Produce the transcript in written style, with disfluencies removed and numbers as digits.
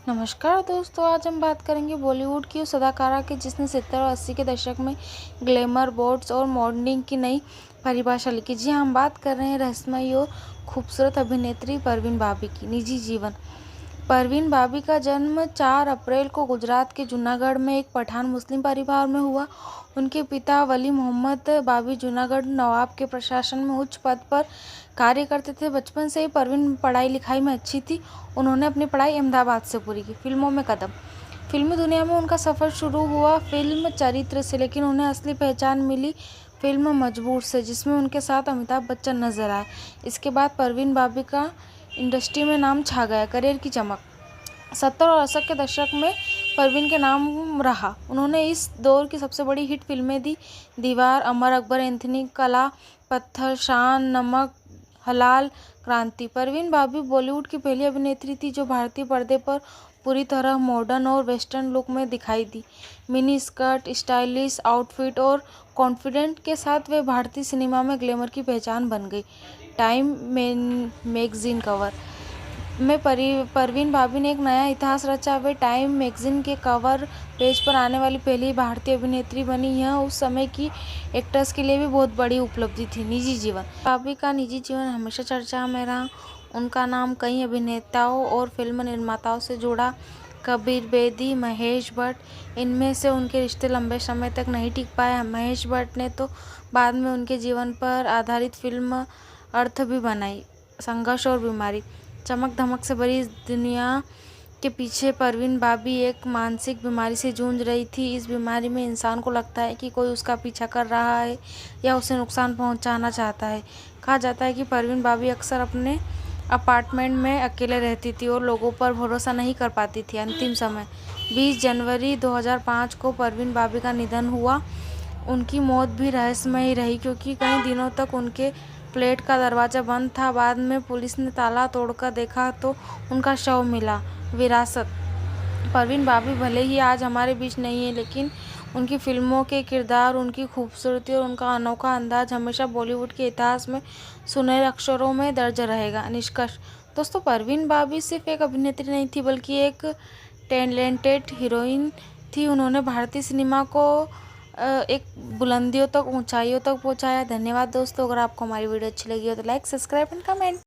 नमस्कार दोस्तों, आज हम बात करेंगे बॉलीवुड की उस अदाकारा की जिसने 70 और 80 के दशक में ग्लैमर, बोट्स और मॉडलिंग की नई परिभाषा लिखी। जी हाँ, हम बात कर रहे हैं रहस्यमयी और खूबसूरत अभिनेत्री परवीन बाबी की। निजी जीवन। परवीन बाबी का जन्म 4 अप्रैल को गुजरात के जूनागढ़ में एक पठान मुस्लिम परिवार में हुआ। उनके पिता वली मोहम्मद बाबी जूनागढ़ नवाब के प्रशासन में उच्च पद पर कार्य करते थे। बचपन से ही परवीन पढ़ाई लिखाई में अच्छी थी। उन्होंने अपनी पढ़ाई अहमदाबाद से पूरी की। फिल्मों में कदम। फिल्मी दुनिया में उनका सफ़र शुरू हुआ फिल्म चरित्र से, लेकिन उन्हें असली पहचान मिली फिल्म मजबूर से, जिसमें उनके साथ अमिताभ बच्चन नजर आए। इसके बाद परवीन बाबी का इंडस्ट्री में नाम छा गया। करियर की चमक। 70 और 80 के दशक में परवीन के नाम रहा। उन्होंने इस दौर की सबसे बड़ी हिट फिल्में दी। दीवार, अमर अकबर एंथनी, काला पत्थर, शान, नमक, हलाल, क्रांति। परवीन बाबी बॉलीवुड की पहली अभिनेत्री थी जो भारतीय पर्दे पर पूरी तरह मॉडर्न और वेस्टर्न लुक में दिखाई दी। मिनी स्कर्ट, स्टाइलिश आउटफिट और कॉन्फिडेंट के साथ वे भारतीय सिनेमा में ग्लैमर की पहचान बन गई। टाइम मैगजीन कवर में परवीन बाबी ने एक नया इतिहास रचा। वे टाइम मैगजीन के कवर पेज पर आने वाली पहली भारतीय अभिनेत्री बनी। यह उस समय की एक्टर्स के लिए भी बहुत बड़ी उपलब्धि थी। निजी जीवन। बाबी का निजी जीवन हमेशा चर्चा में रहा। उनका नाम कई अभिनेताओं और फिल्म निर्माताओं से जुड़ा। कबीर बेदी, महेश भट्ट, इनमें से उनके रिश्ते लंबे समय तक नहीं टिक पाए। महेश भट्ट ने तो बाद में उनके जीवन पर आधारित फिल्म अर्थ भी बनाई। संघर्ष और बीमारी। चमक धमक से भरी इस दुनिया के पीछे परवीन बाबी एक मानसिक बीमारी से जूझ रही थी। इस बीमारी में इंसान को लगता है कि कोई उसका पीछा कर रहा है या उसे नुकसान पहुंचाना चाहता है। कहा जाता है कि परवीन बाबी अक्सर अपने अपार्टमेंट में अकेले रहती थी और लोगों पर भरोसा नहीं कर पाती थी। अंतिम समय। 20 जनवरी 2005 को परवीन बाबी का निधन हुआ। उनकी मौत भी रहस्यमयी रही क्योंकि कई दिनों तक उनके फ्लैट का दरवाज़ा बंद था। बाद में पुलिस ने ताला तोड़कर देखा तो उनका शव मिला। विरासत। परवीन बाबी भले ही आज हमारे बीच नहीं है, लेकिन उनकी फिल्मों के किरदार, उनकी खूबसूरती और उनका अनोखा अंदाज हमेशा बॉलीवुड के इतिहास में सुनहरे अक्षरों में दर्ज रहेगा। निष्कर्ष। दोस्तों, परवीन बाबी सिर्फ एक अभिनेत्री नहीं थी, बल्कि एक टैलेंटेड हीरोइन थी। उन्होंने भारतीय सिनेमा को एक बुलंदियों तक, ऊंचाइयों तक पहुंचाया। धन्यवाद दोस्तों। अगर आपको हमारी वीडियो अच्छी लगी हो तो लाइक, सब्सक्राइब एंड कमेंट।